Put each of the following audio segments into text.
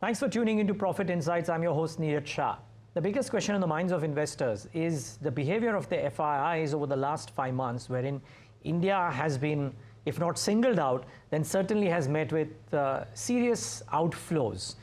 Thanks for tuning into Profit Insights. I'm your host, Neeraj Shah. The biggest question on the minds of investors is the behavior of the FIIs over the last 5 months, wherein India has been, if not singled out, then certainly has met with serious outflows.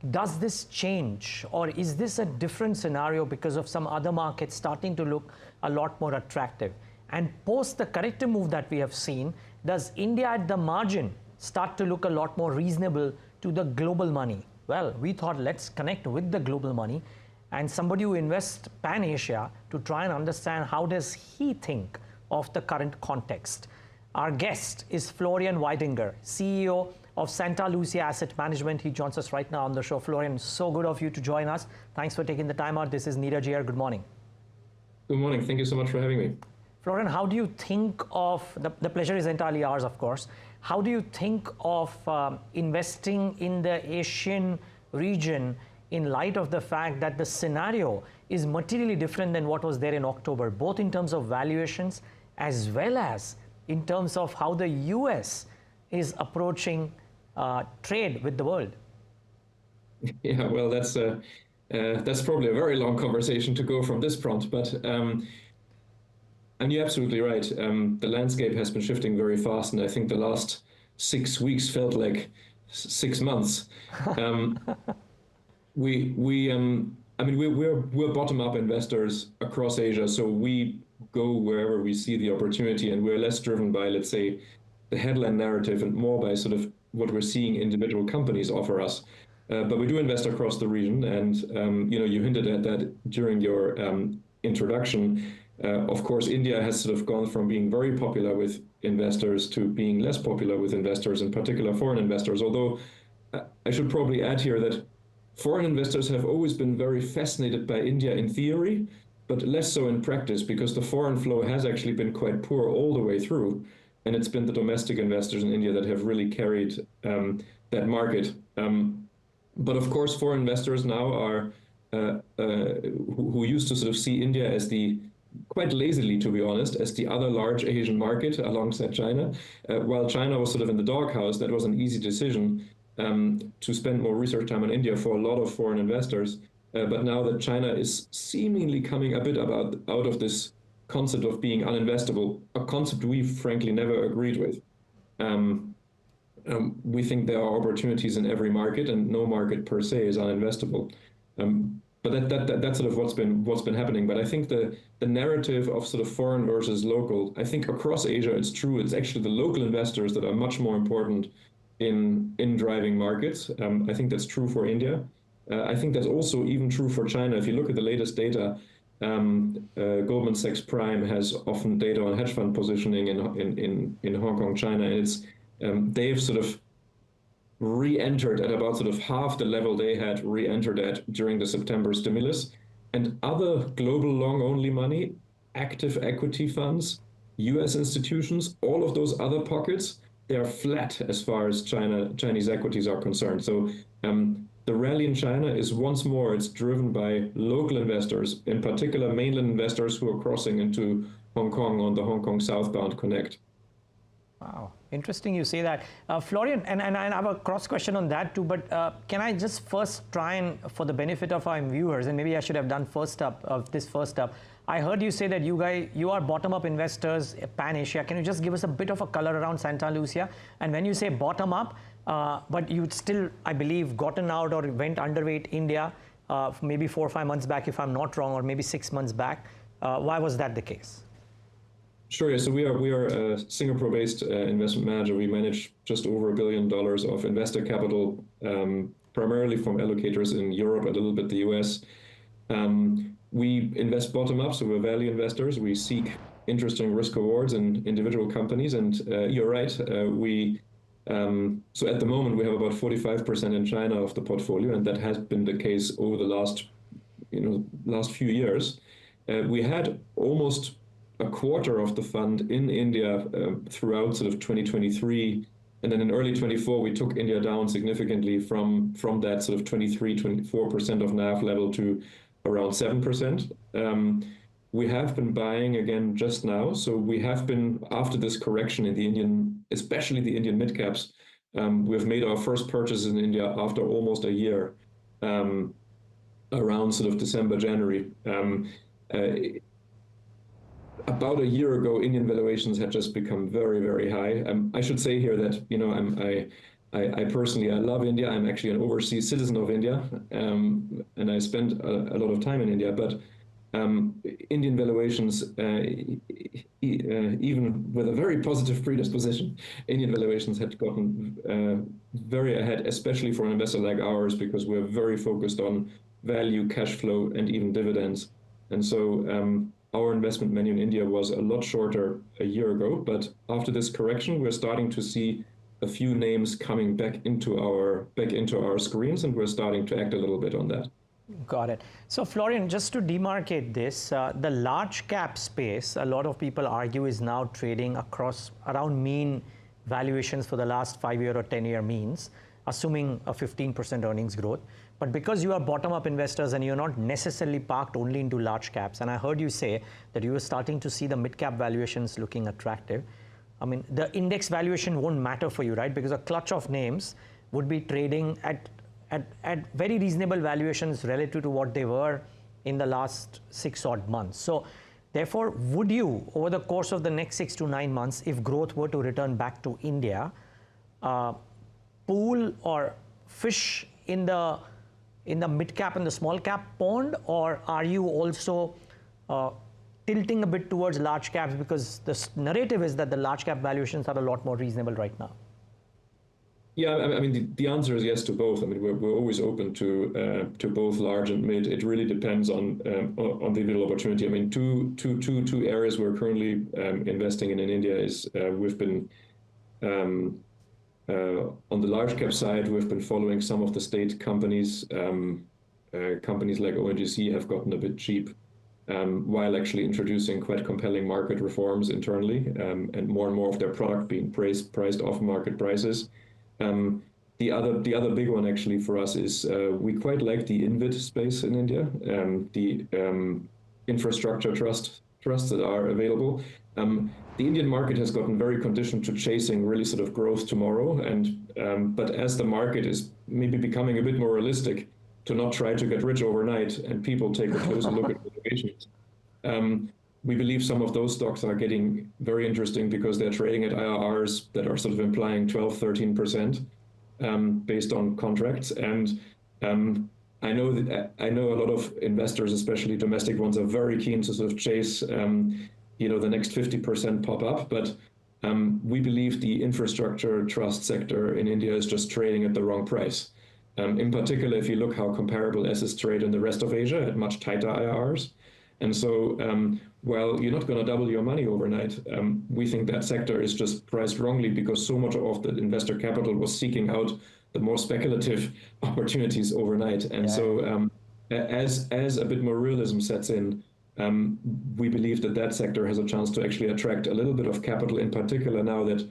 Does this change, or is this a different scenario because of some other markets starting to look a lot more attractive? And post the corrective move that we have seen, does India at the margin start to look a lot more reasonable to the global money? Well, we thought let's connect with the global money and somebody who invests pan-Asia to try and understand how does he think of the current context. Our guest is Florian Weidinger, CEO of Santa Lucia Asset Management. He joins us right now on the show. Florian, so good of you to join us. Thanks for taking the time out. This is Neeraj here. Good morning. Good morning. Thank you so much for having me. Florian, how do you think of, the pleasure is entirely ours, of course. How do you think of investing in the Asian region in light of the fact that the scenario is materially different than what was there in October, both in terms of valuations as well as in terms of how the US is approaching trade with the world? Yeah, well, that's probably a very long conversation to go from this prompt, but and you're absolutely right. The landscape has been shifting very fast, and I think the last 6 weeks felt like 6 months. We're bottom-up investors across Asia, so we go wherever we see the opportunity, and we're less driven by, let's say, the headline narrative and more by sort of what we're seeing individual companies offer us. But we do invest across the region, and you hinted at that during your introduction. Of course, India has sort of gone from being very popular with investors to being less popular with investors, in particular foreign investors. Although I should probably add here that foreign investors have always been very fascinated by India in theory, but less so in practice, because the foreign flow has actually been quite poor all the way through. And it's been the domestic investors in India that have really carried that market. But of course, foreign investors now are who used to sort of see India as quite lazily, to be honest, as the other large Asian market alongside China. While China was sort of in the doghouse, that was an easy decision to spend more research time on India for a lot of foreign investors. But now that China is seemingly coming a bit out of this concept of being uninvestable, a concept we frankly never agreed with. We think there are opportunities in every market, and no market per se is uninvestable. But that's sort of what's been happening. But I think the narrative of sort of foreign versus local, I think across Asia it's true. It's actually the local investors that are much more important in driving markets. I think that's true for India. I think that's also even true for China. If you look at the latest data, Goldman Sachs Prime has often data on hedge fund positioning in Hong Kong, China, and it's they've sort of re-entered at about sort of half the level they had re-entered at during the September stimulus. And other global long-only money, active equity funds, US institutions, all of those other pockets, they are flat as far as Chinese equities are concerned. So the rally in China is once more, it's driven by local investors, in particular mainland investors who are crossing into Hong Kong on the Hong Kong southbound connect. Wow, interesting you say that. Florian, and I have a cross question on that too, but can I just first try and, for the benefit of our viewers, and maybe I should have done first up. I heard you say that you are bottom-up investors, pan-Asia. Can you just give us a bit of a color around Santa Lucia? And when you say bottom-up, but you'd still, I believe, gotten out or went underweight India maybe 4 or 5 months back, if I'm not wrong, or maybe 6 months back. Why was that the case? Sure. Yeah. So we are a Singapore-based investment manager. We manage just over $1 billion of investor capital, primarily from allocators in Europe, a little bit the US. We invest bottom up, so we're value investors. We seek interesting risk rewards in individual companies. And you're right. So at the moment we have about 45% in China of the portfolio, and that has been the case over the last few years. We had almost a quarter of the fund in India throughout sort of 2023. And then in early 24, we took India down significantly from that sort of 23-24% of NAV level to around 7%. We have been buying again just now. So we have been, after this correction in the Indian, especially the Indian mid-caps, We've made our first purchase in India after almost a year, around sort of December, January. About a year ago, Indian valuations had just become very, very high. I should say here that, you know, I personally, I love India. I'm actually an overseas citizen of India, and I spend a lot of time in India. But Indian valuations, even with a very positive predisposition, Indian valuations had gotten very ahead, especially for an investor like ours, because we're very focused on value, cash flow, and even dividends. And so our investment menu in India was a lot shorter a year ago. But after this correction, we're starting to see a few names coming back into our screens, and we're starting to act a little bit on that. Got it. So Florian, just to demarcate this, the large cap space, a lot of people argue, is now trading across around mean valuations for the last 5-year or 10-year means, assuming a 15% earnings growth. But because you are bottom-up investors and you're not necessarily parked only into large caps, and I heard you say that you were starting to see the mid-cap valuations looking attractive. I mean, the index valuation won't matter for you, right? Because a clutch of names would be trading at very reasonable valuations relative to what they were in the last 6 odd months. So therefore, would you, over the course of the next 6 to 9 months, if growth were to return back to India, pool or fish in the mid cap and the small cap pond, or are you also tilting a bit towards large caps, because the narrative is that the large cap valuations are a lot more reasonable right now? Yeah, I mean, the answer is yes to both. I mean, we're always open to both large and mid. It really depends on the individual opportunity. I mean, two areas we're currently investing in India is we've been on the large cap side, we've been following some of the state companies. Companies like ONGC have gotten a bit cheap, while actually introducing quite compelling market reforms internally, and more of their product being priced off market prices. The other big one actually for us is we quite like the InvIT space in India, the infrastructure trusts that are available. The Indian market has gotten very conditioned to chasing really sort of growth tomorrow, and but as the market is maybe becoming a bit more realistic, to not try to get rich overnight, and people take a closer look at valuations. We believe some of those stocks are getting very interesting because they're trading at IRRs that are sort of implying 12, 13% based on contracts. And I know a lot of investors, especially domestic ones, are very keen to sort of chase the next 50% pop up. But we believe the infrastructure trust sector in India is just trading at the wrong price. In particular, if you look how comparable assets trade in the rest of Asia at much tighter IRRs. And so while you're not going to double your money overnight, we think that sector is just priced wrongly because so much of the investor capital was seeking out the more speculative opportunities overnight. And so as a bit more realism sets in, we believe that sector has a chance to actually attract a little bit of capital, in particular now that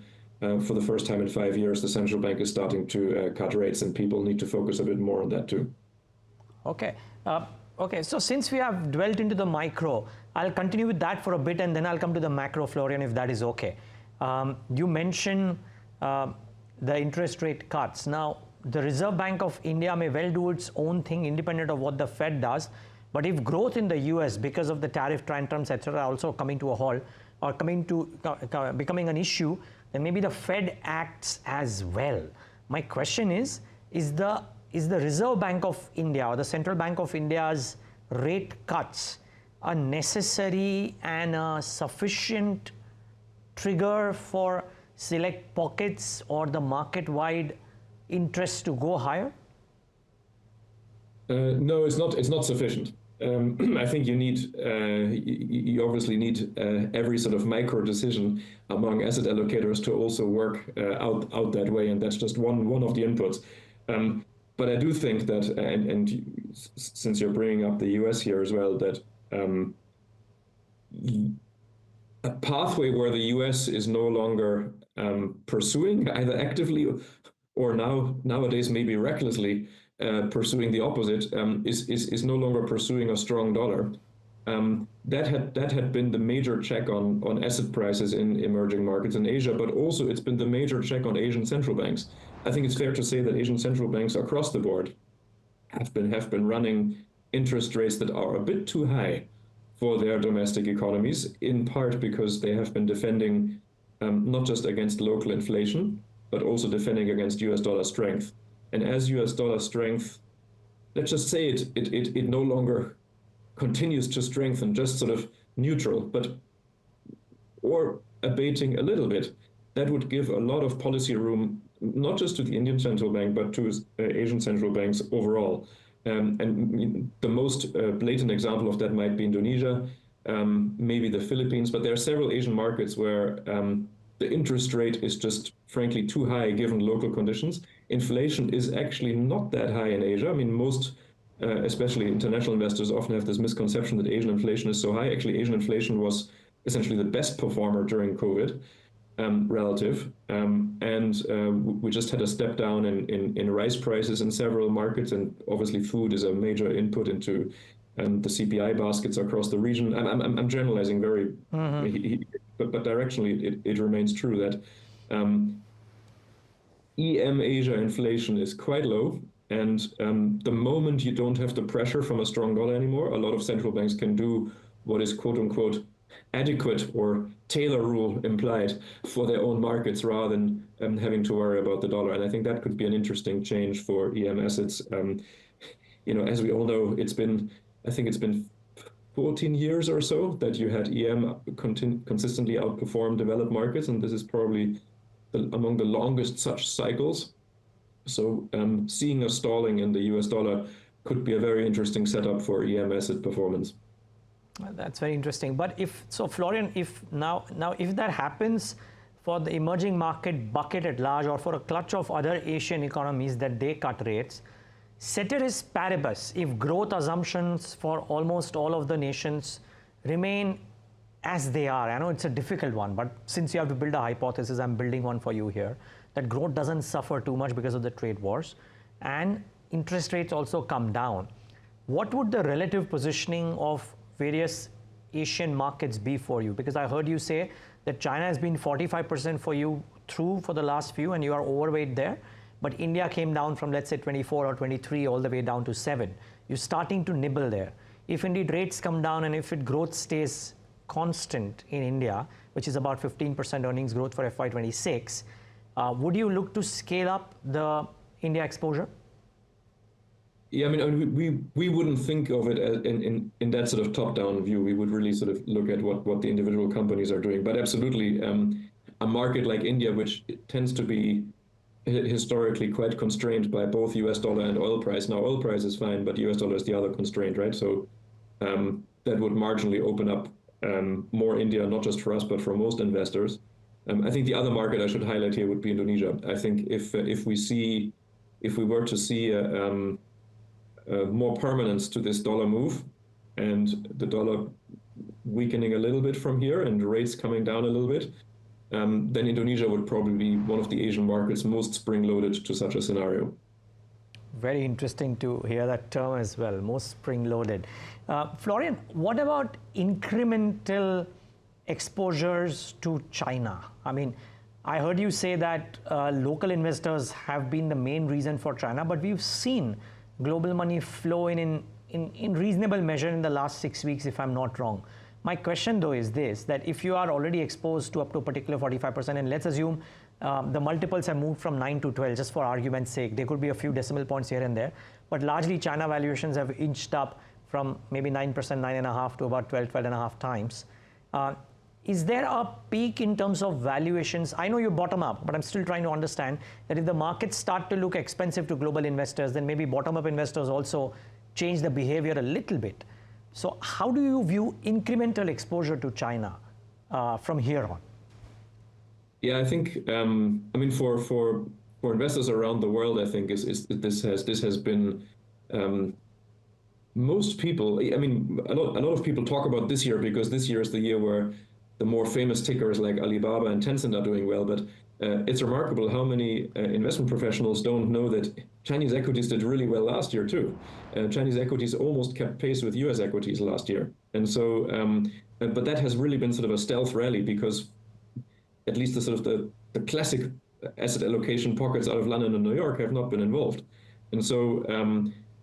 for the first time in 5 years, the central bank is starting to cut rates, and people need to focus a bit more on that too. Okay. Okay, so since we have dwelt into the micro, I'll continue with that for a bit, and then I'll come to the macro, Florian, if that is okay. You mentioned the interest rate cuts. Now, the Reserve Bank of India may well do its own thing independent of what the Fed does, but if growth in the US, because of the tariff tantrums, etc., also coming to a halt or becoming an issue, then maybe the Fed acts as well. My question is the Reserve Bank of India or the Central Bank of India's rate cuts a necessary and a sufficient trigger for select pockets or the market-wide interest to go higher? No, it's not sufficient. I think you obviously need every sort of micro decision among asset allocators to also work out that way, and that's just one of the inputs. But I do think that, and since you're bringing up the US here as well, that a pathway where the US is no longer pursuing, either actively or nowadays maybe recklessly pursuing the opposite, is no longer pursuing a strong dollar. That had been the major check on asset prices in emerging markets in Asia, but also it's been the major check on Asian central banks. I think it's fair to say that Asian central banks across the board have been running interest rates that are a bit too high for their domestic economies, in part because they have been defending not just against local inflation, but also defending against US dollar strength. And as US dollar strength, let's just say it no longer continues to strengthen, just sort of neutral, but or abating a little bit, that would give a lot of policy room, not just to the Indian central bank, but to Asian central banks overall. And the most blatant example of that might be Indonesia, maybe the Philippines, but there are several Asian markets where the interest rate is just frankly too high given local conditions. Inflation is actually not that high in Asia. I mean, most, especially international investors, often have this misconception that Asian inflation is so high. Actually, Asian inflation was essentially the best performer during COVID. Relative, and we just had a step down in rice prices in several markets, and obviously food is a major input into the CPI baskets across the region. I'm generalizing very, but directionally it remains true that EM Asia inflation is quite low, and the moment you don't have the pressure from a strong dollar anymore, a lot of central banks can do what is quote unquote adequate or Taylor rule implied for their own markets rather than having to worry about the dollar. And I think that could be an interesting change for EM assets. As we all know, I think it's been 14 years or so that you had EM consistently outperform developed markets, and this is probably among the longest such cycles. So seeing a stalling in the US dollar could be a very interesting setup for EM asset performance. That's very interesting. But Florian, if that happens for the emerging market bucket at large, or for a clutch of other Asian economies that they cut rates, ceteris paribus, if growth assumptions for almost all of the nations remain as they are, I know it's a difficult one, but since you have to build a hypothesis, I'm building one for you here, that growth doesn't suffer too much because of the trade wars, and interest rates also come down, what would the relative positioning of various Asian markets be for you? Because I heard you say that China has been 45% for you for the last few, and you are overweight there. But India came down from, let's say, 24 or 23 all the way down to 7. You're starting to nibble there. If indeed rates come down and if growth stays constant in India, which is about 15% earnings growth for FY26, would you look to scale up the India exposure? Yeah, I mean, we wouldn't think of it as in that sort of top-down view. We would really sort of look at what the individual companies are doing. But absolutely, a market like India, which tends to be historically quite constrained by both US dollar and oil price. Now, oil price is fine, but US dollar is the other constraint, right? So that would marginally open up more India, not just for us, but for most investors. I think the other market I should highlight here would be Indonesia. I think if we were to see more permanence to this dollar move, and the dollar weakening a little bit from here and rates coming down a little bit, then Indonesia would probably be one of the Asian markets most spring-loaded to such a scenario. Very interesting to hear that term as well, most spring-loaded. Florian, what about incremental exposures to China? I mean, I heard you say that local investors have been the main reason for China, but we've seen global money flow in reasonable measure in the last 6 weeks, if I'm not wrong. My question, though, is this, that if you are already exposed to up to a particular 45%, and let's assume the multiples have moved from 9 to 12, just for argument's sake, there could be a few decimal points here and there, but largely China valuations have inched up from maybe 9%, 9.5 to about 12, 12.5 times. Is there a peak in terms of valuations? I know you bottom up, but I'm still trying to understand that if the markets start to look expensive to global investors, then maybe bottom-up investors also change the behavior a little bit. So how do you view incremental exposure to China from here on? Yeah, I think, I mean, for investors around the world, I think this has been most people. I mean, a lot of people talk about this year because this year is the year where the more famous tickers like Alibaba and Tencent are doing well, but it's remarkable how many investment professionals don't know that Chinese equities did really well last year too. Chinese equities almost kept pace with US equities last year. And so, but that has really been sort of a stealth rally because at least the classic asset allocation pockets out of London and New York have not been involved. And so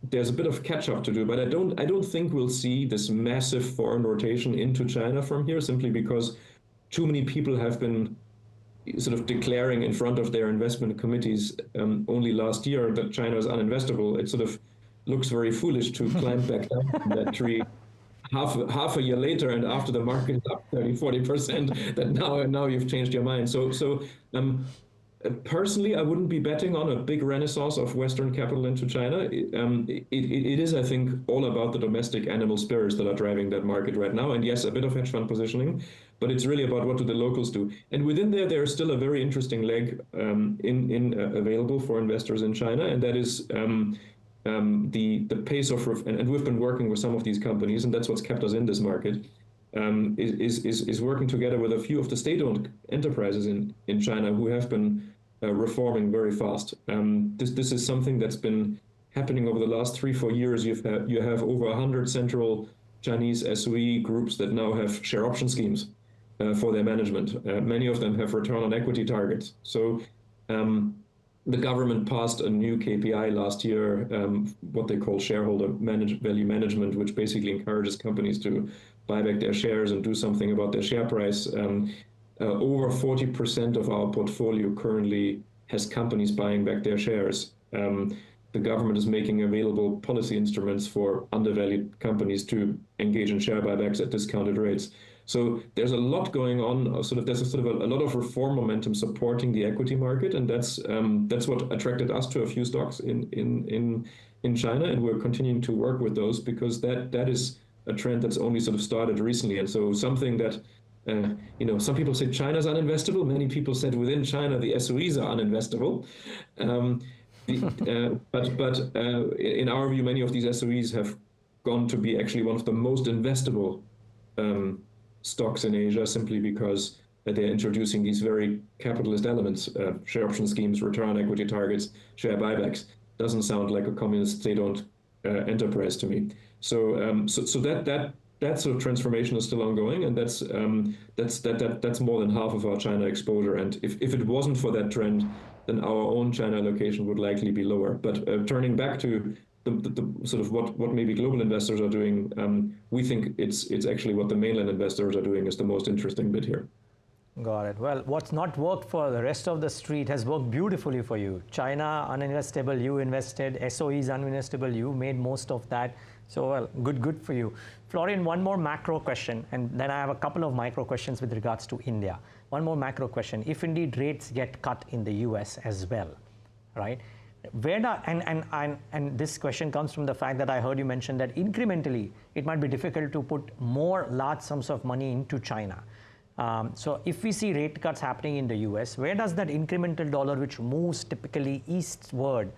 there's a bit of catch up to do, but I don't think we'll see this massive foreign rotation into China from here, simply because too many people have been sort of declaring in front of their investment committees only last year that China is uninvestable. It sort of looks very foolish to climb back down from that tree half a year later, and after the market is up 30-40%, that now you've changed your mind. So personally, I wouldn't be betting on a big renaissance of Western capital into China. It is, I think, all about the domestic animal spirits that are driving that market right now. And yes, a bit of hedge fund positioning, but it's really about what do the locals do. And within there's still a very interesting leg available for investors in China, and that is the pace of, and we've been working with some of these companies, and that's what's kept us in this market, is working together with a few of the state-owned enterprises in China who have been reforming very fast. This is something that's been happening over the last 3-4 years. You have over 100 central Chinese SOE groups that now have share option schemes for their management. Many of them have return on equity targets. So the government passed a new KPI last year, what they call shareholder value management, which basically encourages companies to buy back their shares and do something about their share price. Over 40% of our portfolio currently has companies buying back their shares. The government is making available policy instruments for undervalued companies to engage in share buybacks at discounted rates. So there's a lot going on. There's a lot of reform momentum supporting the equity market, and that's what attracted us to a few stocks in China, and we're continuing to work with those because that is a trend that's only sort of started recently. And so something that some people say China's uninvestable. Many people said within China the SOEs are uninvestable. But in our view, many of these SOEs have gone to be actually one of the most investable stocks in Asia, simply because they're introducing these very capitalist elements, share option schemes, return on equity targets, share buybacks. Doesn't sound like a communist state-owned enterprise to me. So that sort of transformation is still ongoing, and that's more than half of our China exposure. And if it wasn't for that trend, then our own China allocation would likely be lower. But turning back to the sort of what maybe global investors are doing, we think it's actually what the mainland investors are doing is the most interesting bit here. Got it. Well, what's not worked for the rest of the street has worked beautifully for you. China, uninvestable, you invested. SOEs, uninvestable, you made most of that. So, well, good for you. Florian, one more macro question, and then I have a couple of micro questions with regards to India. One more macro question. If indeed rates get cut in the US as well, right? And this question comes from the fact that I heard you mention that incrementally it might be difficult to put more large sums of money into China. So if we see rate cuts happening in the US, where does that incremental dollar, which moves typically eastward,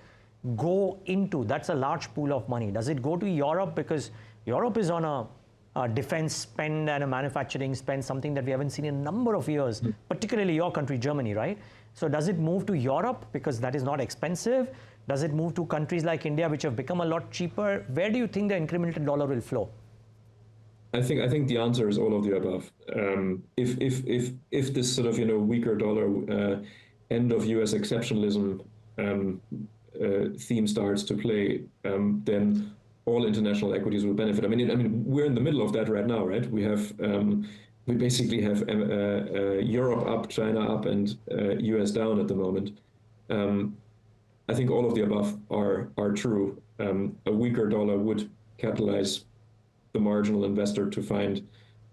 go into? That's a large pool of money. Does it go to Europe? Because Europe is on a defense spend and a manufacturing spend, something that we haven't seen in a number of years, particularly your country, Germany, right? So does it move to Europe because that is not expensive? Does it move to countries like India, which have become a lot cheaper? Where do you think the incremental dollar will flow? I think the answer is all of the above. If this sort of weaker dollar, end of US exceptionalism theme starts to play, then all international equities will benefit. I mean, we're in the middle of that right now, right? We basically have Europe up, China up, and US down at the moment. I think all of the above are true. A weaker dollar would catalyze the marginal investor to find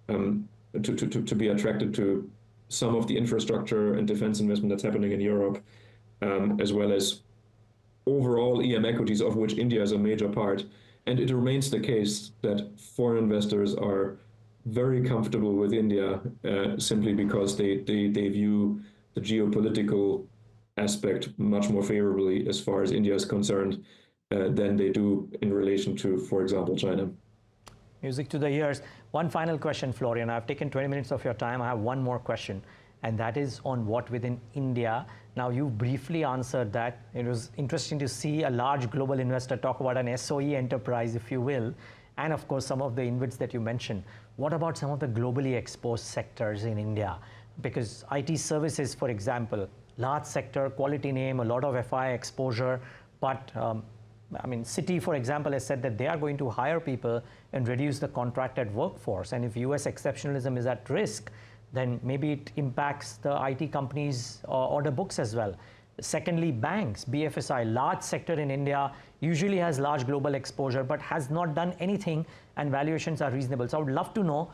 to be attracted to some of the infrastructure and defense investment that's happening in Europe, as well as overall EM equities, of which India is a major part. And it remains the case that foreign investors are very comfortable with India simply because they view the geopolitical aspect much more favorably as far as India is concerned than they do in relation to, for example, China. Music to the ears. One final question, Florian. I've taken 20 minutes of your time. I have one more question, and that is on what within India. Now, you briefly answered that. It was interesting to see a large global investor talk about an SOE enterprise, if you will, and of course, some of the InvITs that you mentioned. What about some of the globally exposed sectors in India? Because IT services, for example, large sector, quality name, a lot of FI exposure, but I mean, Citi, for example, has said that they are going to hire people and reduce the contracted workforce. And if US exceptionalism is at risk, then maybe it impacts the IT companies' order books as well. Secondly, banks, BFSI, large sector in India, usually has large global exposure, but has not done anything, and valuations are reasonable. So I would love to know,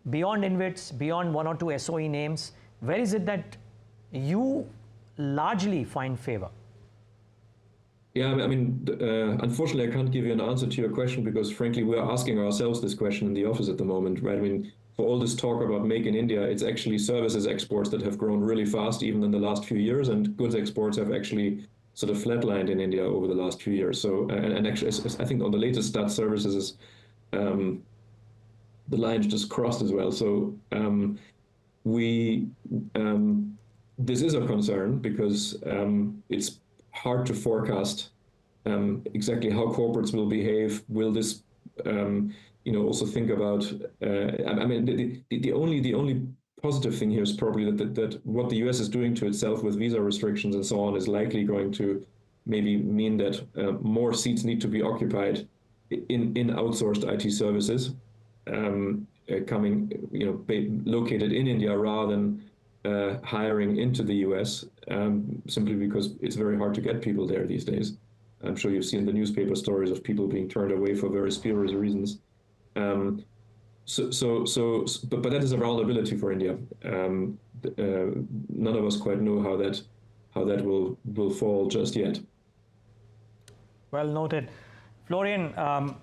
beyond InvITs, beyond one or two SOE names, where is it that you largely find favor? Yeah, I mean, unfortunately, I can't give you an answer to your question because, frankly, we're asking ourselves this question in the office at the moment, right? I mean, for all this talk about Make in India, it's actually services exports that have grown really fast, even in the last few years, and goods exports have actually sort of flatlined in India over the last few years. So, and actually, I think on the latest stats, services is the line just crossed as well. So, this is a concern because it's hard to forecast exactly how corporates will behave. Will this, also think about? I mean, the only positive thing here is probably that what the US is doing to itself with visa restrictions and so on is likely going to maybe mean that more seats need to be occupied in outsourced IT services, located in India rather than hiring into the US, simply because it's very hard to get people there these days. I'm sure you've seen the newspaper stories of people being turned away for very spurious reasons. But that is a vulnerability for India. None of us quite know how that will fall just yet. Well noted. Florian,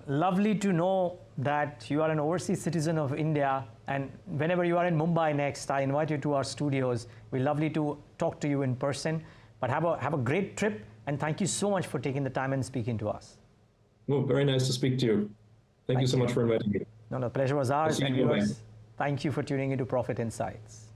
lovely to know that you are an overseas citizen of India, and whenever you are in Mumbai next, I invite you to our studios. We're lovely to talk to you in person, but have a great trip, and thank you so much for taking the time and speaking to us. Well, very nice to speak to you. Thank you so much for inviting me. No, the pleasure was ours, and viewers, thank you for tuning into Profit Insights.